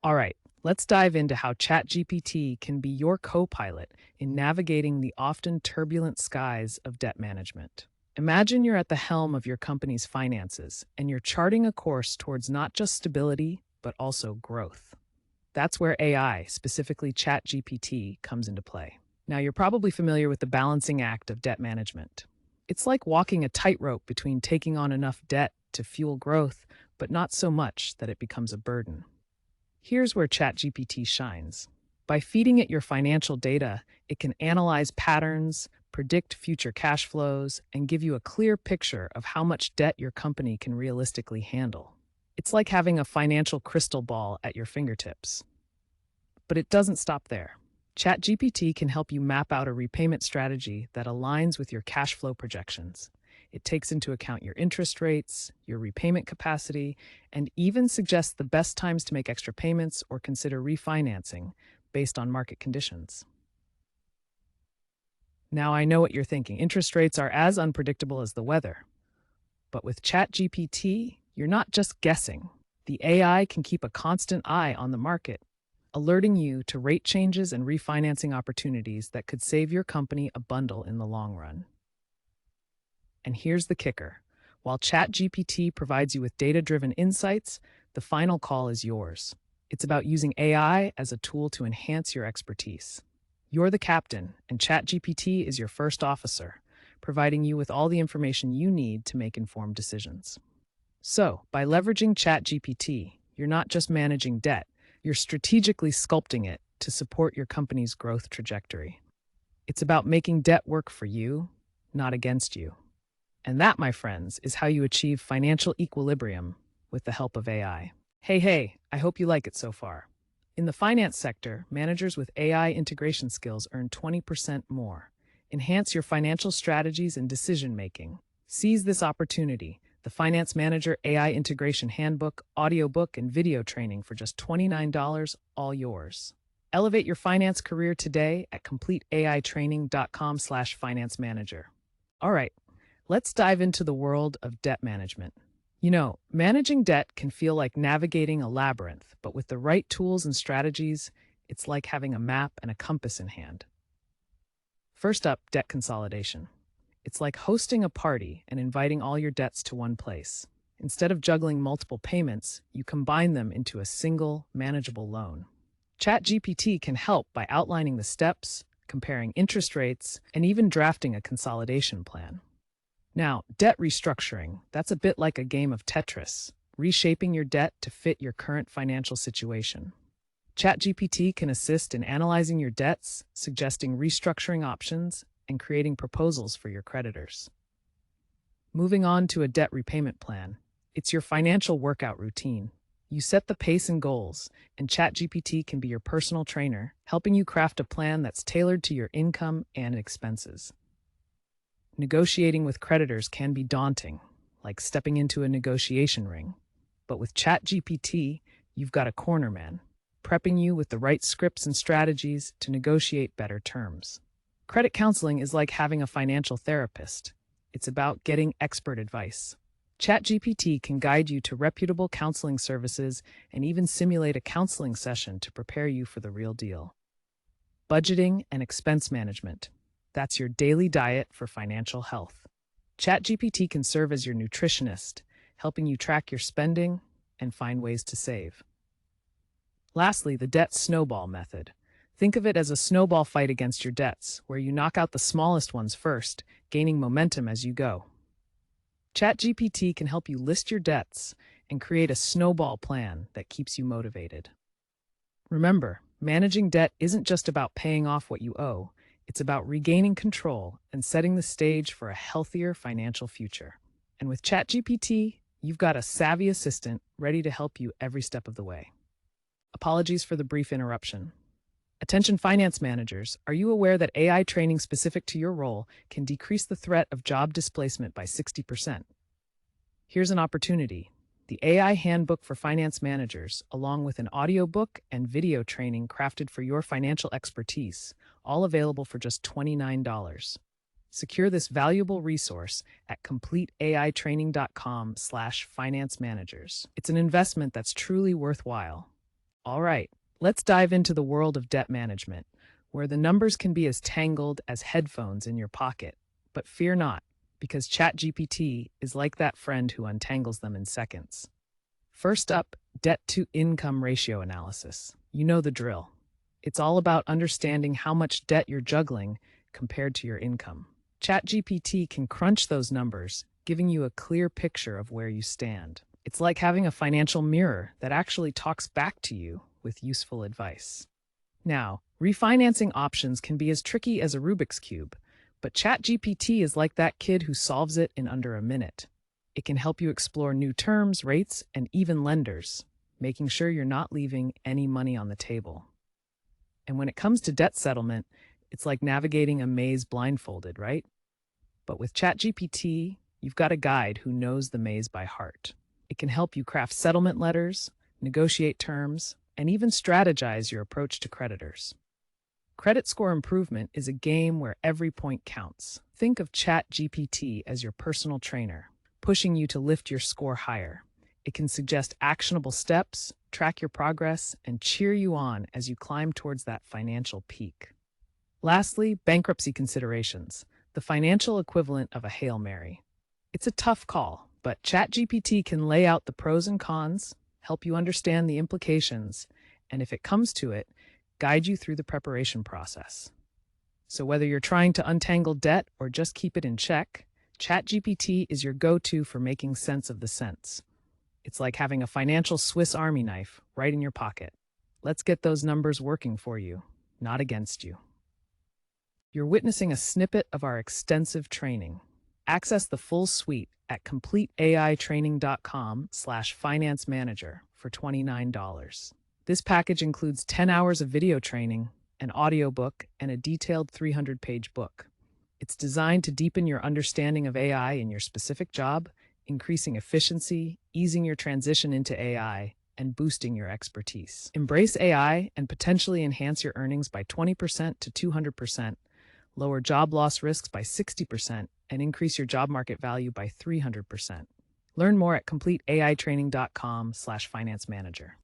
All right, let's dive into how ChatGPT can be your co-pilot in navigating the often turbulent skies of debt management. Imagine you're at the helm of your company's finances and you're charting a course towards not just stability, but also growth. That's where AI, specifically ChatGPT, comes into play. Now, you're probably familiar with the balancing act of debt management. It's like walking a tightrope between taking on enough debt to fuel growth, but not so much that it becomes a burden. Here's where ChatGPT shines. By feeding it your financial data, it can analyze patterns, predict future cash flows, and give you a clear picture of how much debt your company can realistically handle. It's like having a financial crystal ball at your fingertips. But it doesn't stop there. ChatGPT can help you map out a repayment strategy that aligns with your cash flow projections. It takes into account your interest rates, your repayment capacity, and even suggests the best times to make extra payments or consider refinancing based on market conditions. Now, I know what you're thinking. Interest rates are as unpredictable as the weather. But with ChatGPT, you're not just guessing. The AI can keep a constant eye on the market, alerting you to rate changes and refinancing opportunities that could save your company a bundle in the long run. And here's the kicker. While ChatGPT provides you with data-driven insights, the final call is yours. It's about using AI as a tool to enhance your expertise. You're the captain, and ChatGPT is your first officer, providing you with all the information you need to make informed decisions. So, by leveraging ChatGPT, you're not just managing debt, you're strategically sculpting it to support your company's growth trajectory. It's about making debt work for you, not against you. And that, my friends, is how you achieve financial equilibrium with the help of AI. Hey, I hope you like it so far. In the finance sector, managers with AI integration skills earn 20% more. Enhance your financial strategies and decision making. Seize this opportunity. The Finance Manager AI Integration Handbook, audiobook, and video training for just $29, all yours. Elevate your finance career today at completeaitraining.com/finance manager. All right, let's dive into the world of debt management. Managing debt can feel like navigating a labyrinth, but with the right tools and strategies, it's like having a map and a compass in hand. First up, debt consolidation. It's like hosting a party and inviting all your debts to one place. Instead of juggling multiple payments, you combine them into a single, manageable loan. ChatGPT can help by outlining the steps, comparing interest rates, and even drafting a consolidation plan. Now, debt restructuring, that's a bit like a game of Tetris, reshaping your debt to fit your current financial situation. ChatGPT can assist in analyzing your debts, suggesting restructuring options, and creating proposals for your creditors. Moving on to a debt repayment plan, it's your financial workout routine. You set the pace and goals, and ChatGPT can be your personal trainer, helping you craft a plan that's tailored to your income and expenses. Negotiating with creditors can be daunting, like stepping into a negotiation ring. But with ChatGPT, you've got a corner man, prepping you with the right scripts and strategies to negotiate better terms. Credit counseling is like having a financial therapist. It's about getting expert advice. ChatGPT can guide you to reputable counseling services and even simulate a counseling session to prepare you for the real deal. Budgeting and expense management. That's your daily diet for financial health. ChatGPT can serve as your nutritionist, helping you track your spending and find ways to save. Lastly, the debt snowball method. Think of it as a snowball fight against your debts, where you knock out the smallest ones first, gaining momentum as you go. ChatGPT can help you list your debts and create a snowball plan that keeps you motivated. Remember, managing debt isn't just about paying off what you owe. It's about regaining control and setting the stage for a healthier financial future. And with ChatGPT, you've got a savvy assistant ready to help you every step of the way. Apologies for the brief interruption. Attention finance managers, are you aware that AI training specific to your role can decrease the threat of job displacement by 60%? Here's an opportunity. The AI Handbook for Finance Managers, along with an audiobook and video training crafted for your financial expertise, all available for just $29. Secure this valuable resource at completeaitraining.com/finance managers. It's an investment that's truly worthwhile. All right, let's dive into the world of debt management, where the numbers can be as tangled as headphones in your pocket. But fear not, because ChatGPT is like that friend who untangles them in seconds. First up, debt to income ratio analysis. You know the drill. It's all about understanding how much debt you're juggling compared to your income. ChatGPT can crunch those numbers, giving you a clear picture of where you stand. It's like having a financial mirror that actually talks back to you with useful advice. Now, refinancing options can be as tricky as a Rubik's Cube, but ChatGPT is like that kid who solves it in under a minute. It can help you explore new terms, rates, and even lenders, making sure you're not leaving any money on the table. And when it comes to debt settlement, it's like navigating a maze blindfolded, right? But with ChatGPT, you've got a guide who knows the maze by heart. It can help you craft settlement letters, negotiate terms, and even strategize your approach to creditors. Credit score improvement is a game where every point counts. Think of ChatGPT as your personal trainer, pushing you to lift your score higher. It can suggest actionable steps, track your progress, and cheer you on as you climb towards that financial peak. Lastly, bankruptcy considerations, the financial equivalent of a Hail Mary. It's a tough call, but ChatGPT can lay out the pros and cons, help you understand the implications, and if it comes to it, guide you through the preparation process. So whether you're trying to untangle debt or just keep it in check, ChatGPT is your go-to for making sense of the sense. It's like having a financial Swiss Army knife right in your pocket. Let's get those numbers working for you, not against you. You're witnessing a snippet of our extensive training. Access the full suite at completeaitraining.com/finance manager for $29. This package includes 10 hours of video training, an audiobook, and a detailed 300-page book. It's designed to deepen your understanding of AI in your specific job, increasing efficiency, easing your transition into AI, and boosting your expertise. Embrace AI and potentially enhance your earnings by 20% to 200%, lower job loss risks by 60%, and increase your job market value by 300%. Learn more at completeaitraining.com/finance manager.